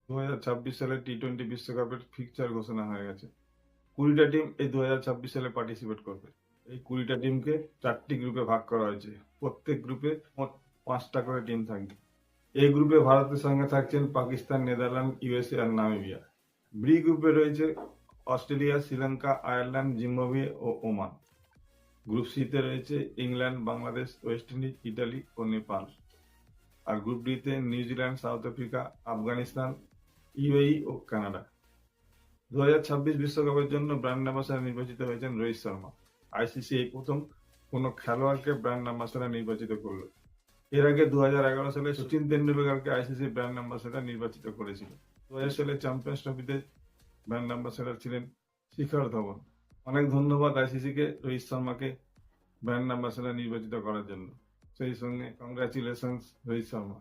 2026 সালে টি-20 বিশ্বকাপের ফিকচার ঘোষণা হয়ে গেছে। 20টা টিম এই 2026 সালে পার্টিসিপেট করবে। এই 20টা টিমকে 4টি গ্রুপে ভাগ করা হয়েছে। প্রত্যেক গ্রুপে মোট 5টা করে টিম থাকবে। এই গ্রুপে ভারতের সঙ্গে থাকছেন পাকিস্তান, নেদারল্যান্ড, ইউএসএ আর নামিবিয়া। বি গ্রুপে রয়েছে অস্ট্রেলিয়া, শ্রীলঙ্কা, আয়ারল্যান্ড, জিম্বাবুয়ে ও ওমান। গ্রুপ সিতে রয়েছে England, Bangladesh, West Indies, Italy ও নেপাল। আর গ্রুপ ডিতে New Zealand, South Africa, Afghanistan, UAE ও কানাডা। 2026 বিশ্বকাপের জন্য ব্র্যান্ড অ্যাম্বাসাডর নির্বাচিত হয়েছেন রোহিত শর্মা। আইসিসি এই প্রথম কোনো খেলোয়াড়কে ব্র্যান্ড অ্যাম্বাসাডর নির্বাচিত করলো। এর আগে 2011 সালে সচিন তেন্ডুলকরকে আইসিসি ব্র্যান্ড অ্যাম্বাসাডর নির্বাচিত করেছিল। 2000 সালে চ্যাম্পিয়ন্স ট্রফিতে ব্র্যান্ড অ্যাম্বাসাডর ছিলেন শিখর ধবন। অনেক ধন্যবাদ আইসিসিকে রোহিত শর্মাকে ব্র্যান্ড অ্যাম্বাসাডর নির্বাচিত করার জন্য। সেই সঙ্গে কংগ্রাচুলেশনস রোহিত শর্মা।